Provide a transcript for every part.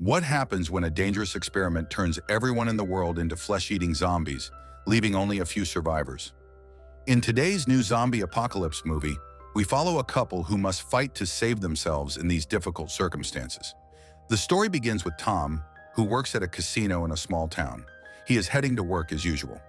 What happens when a dangerous experiment turns everyone in the world into flesh-eating zombies, leaving only a few survivors? In today's new zombie apocalypse movie, we follow a couple who must fight to save themselves in these difficult circumstances. The story begins with Tom, who works at a casino in a small town. He is heading to work as usual.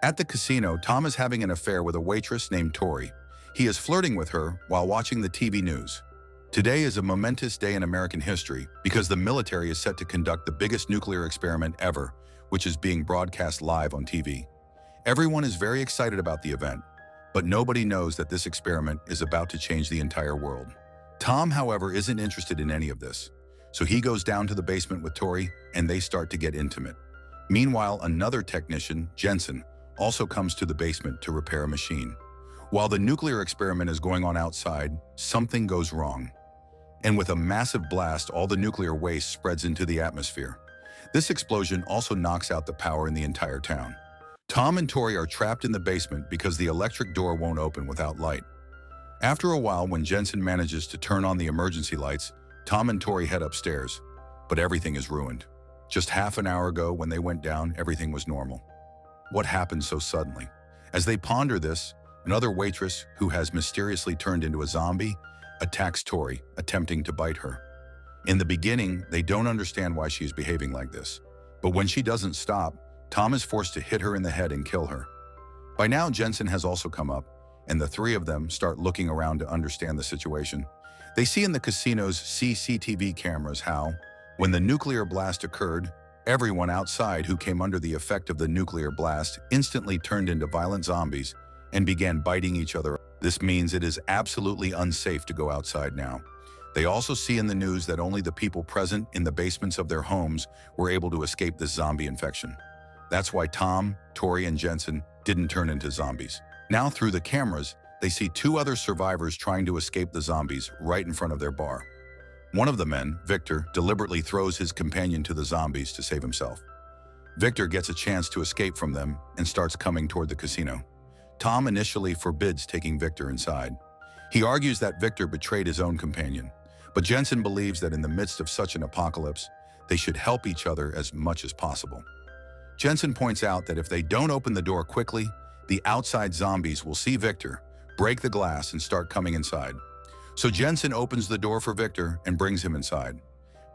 At the casino, Tom is having an affair with a waitress named Tori. He is flirting with her while watching the TV news. Today is a momentous day in American history because the military is set to conduct the biggest nuclear experiment ever, which is being broadcast live on TV. Everyone is very excited about the event, but nobody knows that this experiment is about to change the entire world. Tom, however, isn't interested in any of this, so he goes down to the basement with Tori and they start to get intimate. Meanwhile, another technician, Jensen, also comes to the basement to repair a machine. While the nuclear experiment is going on outside, something goes wrong. And with a massive blast, all the nuclear waste spreads into the atmosphere. This explosion also knocks out the power in the entire town. Tom and Tori are trapped in the basement because the electric door won't open without light. After a while, when Jensen manages to turn on the emergency lights, Tom and Tori head upstairs, but everything is ruined. Just half an hour ago, when they went down, everything was normal. What happened so suddenly? As they ponder this, another waitress, who has mysteriously turned into a zombie, attacks Tori, attempting to bite her. In the beginning, they don't understand why she is behaving like this. But when she doesn't stop, Tom is forced to hit her in the head and kill her. By now, Jensen has also come up, and the three of them start looking around to understand the situation. They see in the casino's CCTV cameras how, when the nuclear blast occurred, everyone outside who came under the effect of the nuclear blast instantly turned into violent zombies and began biting each other. This means it is absolutely unsafe to go outside now. They also see in the news that only the people present in the basements of their homes were able to escape this zombie infection. That's why Tom, Tori, and Jensen didn't turn into zombies. Now through the cameras, they see two other survivors trying to escape the zombies right in front of their bar. One of the men, Victor, deliberately throws his companion to the zombies to save himself. Victor gets a chance to escape from them and starts coming toward the casino. Tom initially forbids taking Victor inside. He argues that Victor betrayed his own companion, but Jensen believes that in the midst of such an apocalypse, they should help each other as much as possible. Jensen points out that if they don't open the door quickly, the outside zombies will see Victor, break the glass, and start coming inside. So Jensen opens the door for Victor and brings him inside.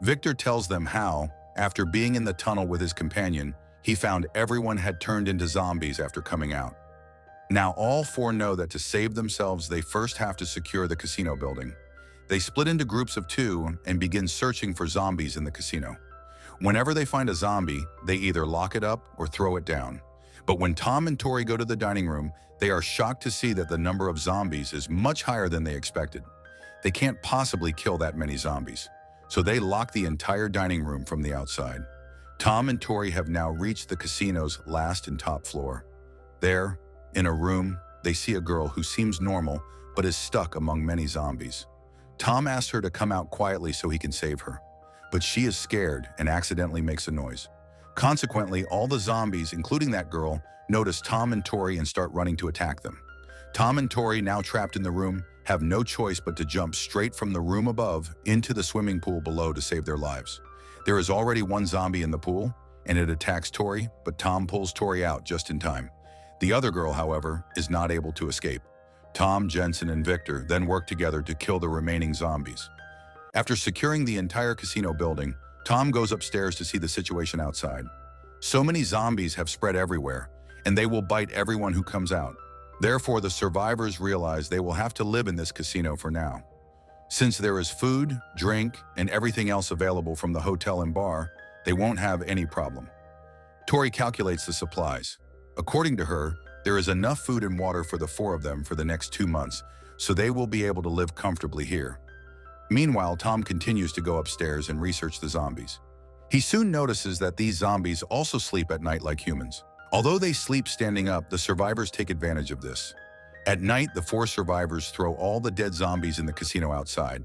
Victor tells them how, after being in the tunnel with his companion, he found everyone had turned into zombies after coming out. Now all four know that to save themselves, they first have to secure the casino building. They split into groups of two and begin searching for zombies in the casino. Whenever they find a zombie, they either lock it up or throw it down. But when Tom and Tori go to the dining room, they are shocked to see that the number of zombies is much higher than they expected. They can't possibly kill that many zombies, so they lock the entire dining room from the outside. Tom and Tori have now reached the casino's last and top floor. There, in a room, they see a girl who seems normal but is stuck among many zombies. Tom asks her to come out quietly so he can save her, but she is scared and accidentally makes a noise. Consequently, all the zombies, including that girl, notice Tom and Tori and start running to attack them. Tom and Tori, now trapped in the room, have no choice but to jump straight from the room above into the swimming pool below to save their lives. There is already one zombie in the pool, and it attacks Tori, but Tom pulls Tori out just in time. The other girl, however, is not able to escape. Tom, Jensen, and Victor then work together to kill the remaining zombies. After securing the entire casino building, Tom goes upstairs to see the situation outside. So many zombies have spread everywhere, and they will bite everyone who comes out. Therefore, the survivors realize they will have to live in this casino for now. Since there is food, drink, and everything else available from the hotel and bar, they won't have any problem. Tori calculates the supplies. According to her, there is enough food and water for the four of them for the next 2 months, so they will be able to live comfortably here. Meanwhile, Tom continues to go upstairs and research the zombies. He soon notices that these zombies also sleep at night like humans. Although they sleep standing up, the survivors take advantage of this. At night, the four survivors throw all the dead zombies in the casino outside.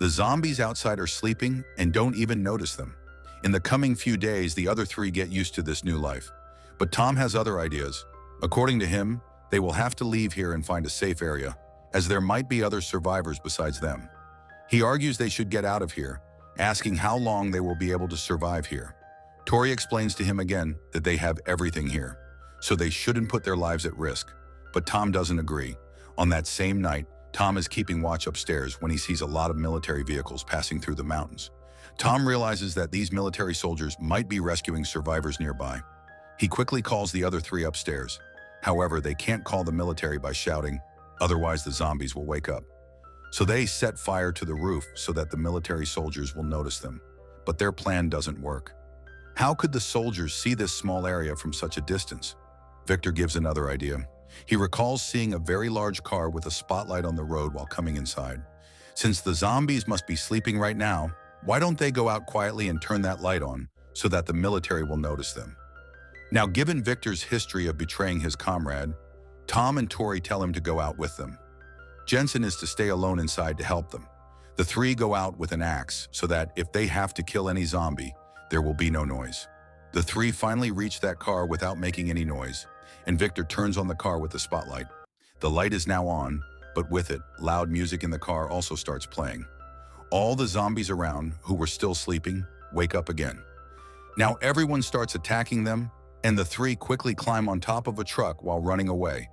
The zombies outside are sleeping and don't even notice them. In the coming few days, the other three get used to this new life. But Tom has other ideas. According to him, they will have to leave here and find a safe area, as there might be other survivors besides them. He argues they should get out of here asking how long they will be able to survive here. Tori explains to him again that they have everything here, so they shouldn't put their lives at risk. But Tom doesn't agree. On that same night, Tom is keeping watch upstairs when he sees a lot of military vehicles passing through the mountains. Tom realizes that these military soldiers might be rescuing survivors nearby. He quickly calls the other three upstairs. However, they can't call the military by shouting, otherwise the zombies will wake up. So they set fire to the roof so that the military soldiers will notice them. But their plan doesn't work. How could the soldiers see this small area from such a distance? Victor gives another idea. He recalls seeing a very large car with a spotlight on the road while coming inside. Since the zombies must be sleeping right now, why don't they go out quietly and turn that light on so that the military will notice them? Now, given Victor's history of betraying his comrade, Tom and Tori tell him to go out with them. Jensen is to stay alone inside to help them. The three go out with an axe so that if they have to kill any zombie, there will be no noise. The three finally reach that car without making any noise, and Victor turns on the car with the spotlight. The light is now on, but with it, loud music in the car also starts playing. All the zombies around, who were still sleeping, wake up again. Now everyone starts attacking them, and the three quickly climb on top of a truck while running away.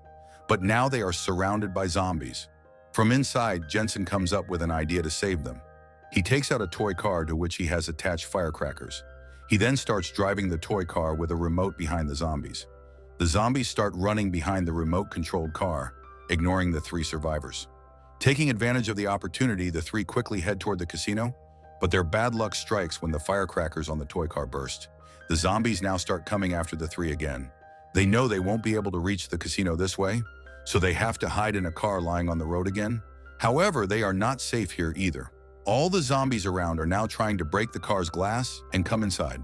But now they are surrounded by zombies. From inside, Jensen comes up with an idea to save them. He takes out a toy car to which he has attached firecrackers. He then starts driving the toy car with a remote behind the zombies. The zombies start running behind the remote-controlled car, ignoring the three survivors. Taking advantage of the opportunity, the three quickly head toward the casino, but their bad luck strikes when the firecrackers on the toy car burst. The zombies now start coming after the three again. They know they won't be able to reach the casino this way, so they have to hide in a car lying on the road again. However, they are not safe here either. All the zombies around are now trying to break the car's glass and come inside.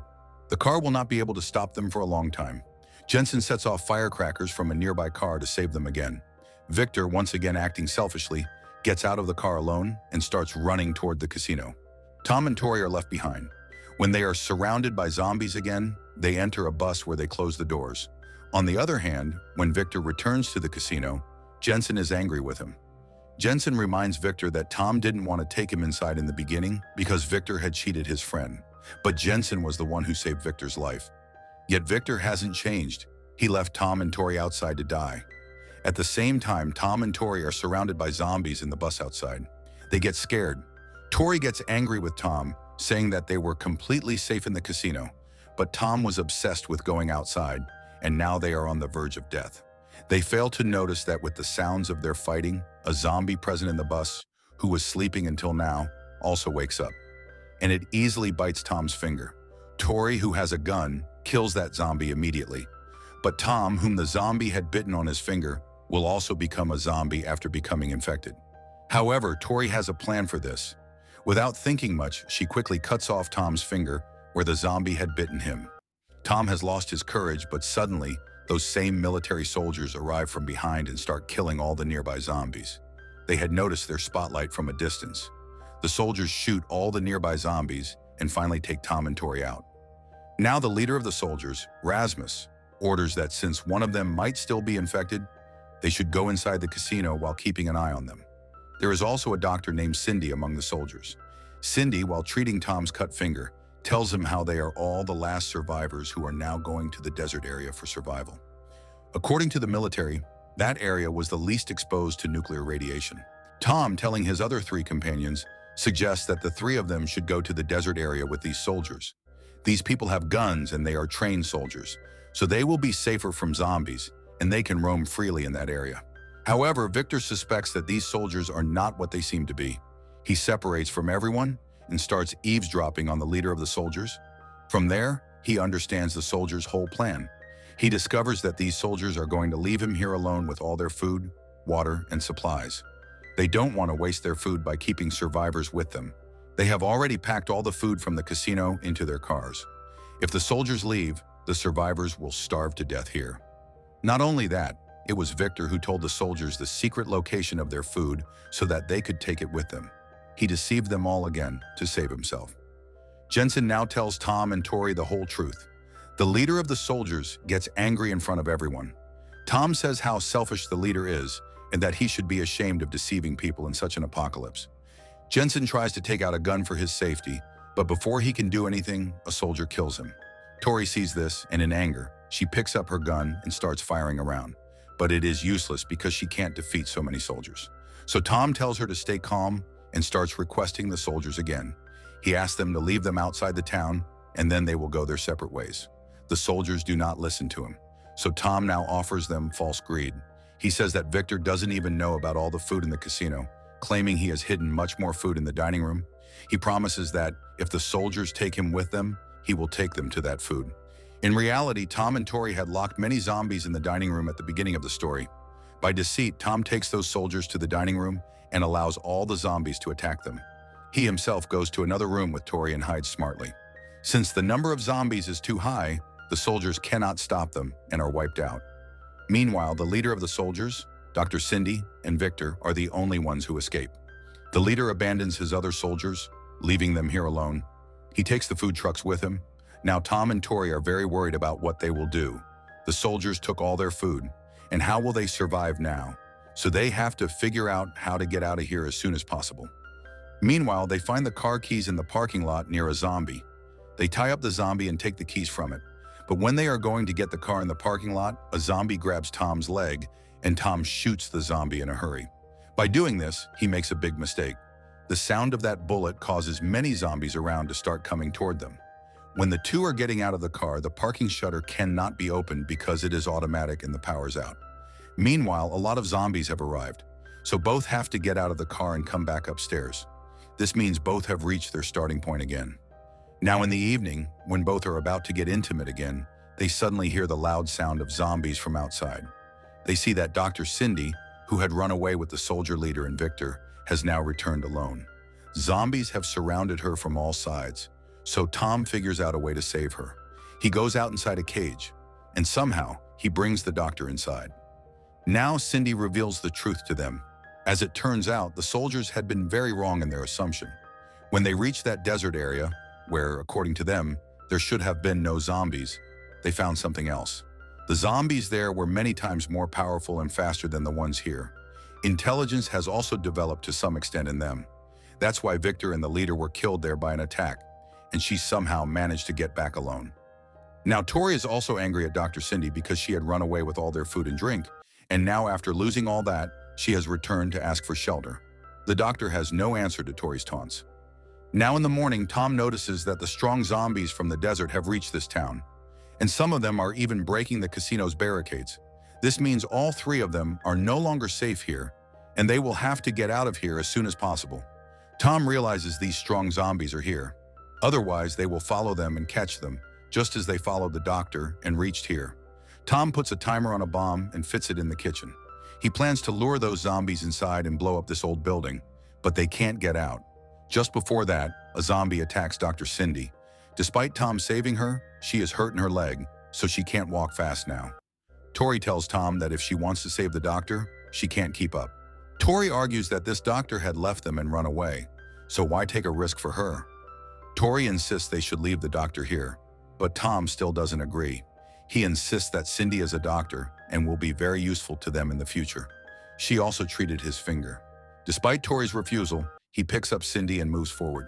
The car will not be able to stop them for a long time. Jensen sets off firecrackers from a nearby car to save them again. Victor, once again acting selfishly, gets out of the car alone and starts running toward the casino. Tom and Tori are left behind. When they are surrounded by zombies again, they enter a bus where they close the doors. On the other hand, when Victor returns to the casino, Jensen is angry with him. Jensen reminds Victor that Tom didn't want to take him inside in the beginning because Victor had cheated his friend. But Jensen was the one who saved Victor's life. Yet Victor hasn't changed. He left Tom and Tori outside to die. At the same time, Tom and Tori are surrounded by zombies in the bus outside. They get scared. Tori gets angry with Tom, saying that they were completely safe in the casino, but Tom was obsessed with going outside, and now they are on the verge of death. They fail to notice that with the sounds of their fighting, a zombie present in the bus, who was sleeping until now, also wakes up, and it easily bites Tom's finger. Tori, who has a gun, kills that zombie immediately, but Tom, whom the zombie had bitten on his finger, will also become a zombie after becoming infected. However, Tori has a plan for this. Without thinking much, she quickly cuts off Tom's finger where the zombie had bitten him. Tom has lost his courage, but suddenly, those same military soldiers arrive from behind and start killing all the nearby zombies. They had noticed their spotlight from a distance. The soldiers shoot all the nearby zombies and finally take Tom and Tori out. Now the leader of the soldiers, Rasmus, orders that since one of them might still be infected, they should go inside the casino while keeping an eye on them. There is also a doctor named Cindy among the soldiers. Cindy, while treating Tom's cut finger, tells him how they are all the last survivors who are now going to the desert area for survival. According to the military, that area was the least exposed to nuclear radiation. Tom, telling his other three companions, suggests that the three of them should go to the desert area with these soldiers. These people have guns and they are trained soldiers, so they will be safer from zombies, and they can roam freely in that area. However, Victor suspects that these soldiers are not what they seem to be. He separates from everyone and starts eavesdropping on the leader of the soldiers. From there, he understands the soldiers' whole plan. He discovers that these soldiers are going to leave him here alone with all their food, water, and supplies. They don't want to waste their food by keeping survivors with them. They have already packed all the food from the casino into their cars. If the soldiers leave, the survivors will starve to death here. Not only that, it was Victor who told the soldiers the secret location of their food so that they could take it with them. He deceived them all again to save himself. Jensen now tells Tom and Tori the whole truth. The leader of the soldiers gets angry in front of everyone. Tom says how selfish the leader is and that he should be ashamed of deceiving people in such an apocalypse. Jensen tries to take out a gun for his safety, But before he can do anything, a soldier kills him. Tori sees this, and in anger, she picks up her gun and starts firing around. But it is useless because she can't defeat so many soldiers. So Tom tells her to stay calm and starts requesting the soldiers again. He asks them to leave them outside the town, and then they will go their separate ways. The soldiers do not listen to him. So Tom now offers them false greed. He says that Victor doesn't even know about all the food in the casino, claiming he has hidden much more food in the dining room. He promises that if the soldiers take him with them, he will take them to that food. In reality, Tom and Tori had locked many zombies in the dining room at the beginning of the story. By deceit, Tom takes those soldiers to the dining room and allows all the zombies to attack them. He himself goes to another room with Tori and hides smartly. Since the number of zombies is too high, the soldiers cannot stop them and are wiped out. Meanwhile, the leader of the soldiers, Dr. Cindy and Victor, are the only ones who escape. The leader abandons his other soldiers, leaving them here alone. He takes the food trucks with him. Now Tom and Tori are very worried about what they will do. The soldiers took all their food, and how will they survive now? So they have to figure out how to get out of here as soon as possible. Meanwhile, they find the car keys in the parking lot near a zombie. They tie up the zombie and take the keys from it. But when they are going to get the car in the parking lot, a zombie grabs Tom's leg, and Tom shoots the zombie in a hurry. By doing this, he makes a big mistake. The sound of that bullet causes many zombies around to start coming toward them. When the two are getting out of the car, the parking shutter cannot be opened because it is automatic and the power's out. Meanwhile, a lot of zombies have arrived, so both have to get out of the car and come back upstairs. This means both have reached their starting point again. Now in the evening, when both are about to get intimate again, they suddenly hear the loud sound of zombies from outside. They see that Dr. Cindy, who had run away with the soldier leader and Victor, has now returned alone. Zombies have surrounded her from all sides, so Tom figures out a way to save her. He goes out inside a cage, and somehow he brings the doctor inside. Now Cindy reveals the truth to them. As it turns out, the soldiers had been very wrong in their assumption. When they reached that desert area, where, according to them, there should have been no zombies, they found something else. The zombies there were many times more powerful and faster than the ones here. Intelligence has also developed to some extent in them. That's why Victor and the leader were killed there by an attack, and she somehow managed to get back alone. Now Tori is also angry at Dr. Cindy because she had run away with all their food and drink, and now after losing all that, she has returned to ask for shelter. The doctor has no answer to Tori's taunts. Now in the morning, Tom notices that the strong zombies from the desert have reached this town, and some of them are even breaking the casino's barricades. This means all three of them are no longer safe here, and they will have to get out of here as soon as possible. Tom realizes these strong zombies are here. Otherwise, they will follow them and catch them, just as they followed the doctor and reached here. Tom puts a timer on a bomb and fits it in the kitchen. He plans to lure those zombies inside and blow up this old building, but they can't get out. Just before that, a zombie attacks Dr. Cindy. Despite Tom saving her, she is hurt in her leg, so she can't walk fast now. Tori tells Tom that if she wants to save the doctor, she can't keep up. Tori argues that this doctor had left them and run away, so why take a risk for her? Tori insists they should leave the doctor here, but Tom still doesn't agree. He insists that Cindy is a doctor and will be very useful to them in the future. She also treated his finger. Despite Tori's refusal, he picks up Cindy and moves forward.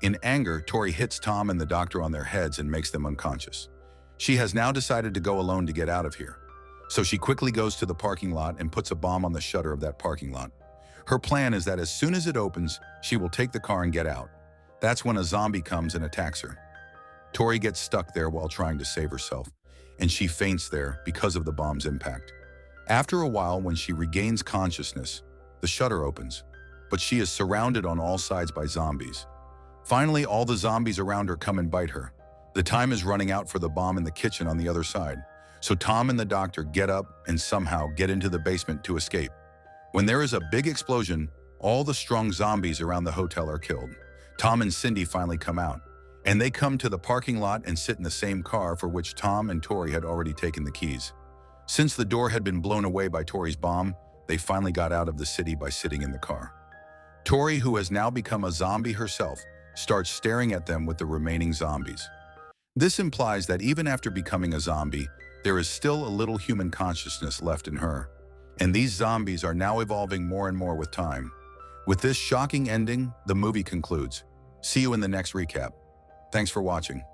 In anger, Tori hits Tom and the doctor on their heads and makes them unconscious. She has now decided to go alone to get out of here. So she quickly goes to the parking lot and puts a bomb on the shutter of that parking lot. Her plan is that as soon as it opens, she will take the car and get out. That's when a zombie comes and attacks her. Tori gets stuck there while trying to save herself, and she faints there because of the bomb's impact. After a while, when she regains consciousness, the shutter opens, but she is surrounded on all sides by zombies. Finally, all the zombies around her come and bite her. The time is running out for the bomb in the kitchen on the other side, so Tom and the doctor get up and somehow get into the basement to escape. When there is a big explosion, all the strong zombies around the hotel are killed. Tom and Cindy finally come out, and they come to the parking lot and sit in the same car for which Tom and Tori had already taken the keys. Since the door had been blown away by Tori's bomb, they finally got out of the city by sitting in the car. Tori, who has now become a zombie herself, starts staring at them with the remaining zombies. This implies that even after becoming a zombie, there is still a little human consciousness left in her. And these zombies are now evolving more and more with time. With this shocking ending, the movie concludes. See you in the next recap. Thanks for watching.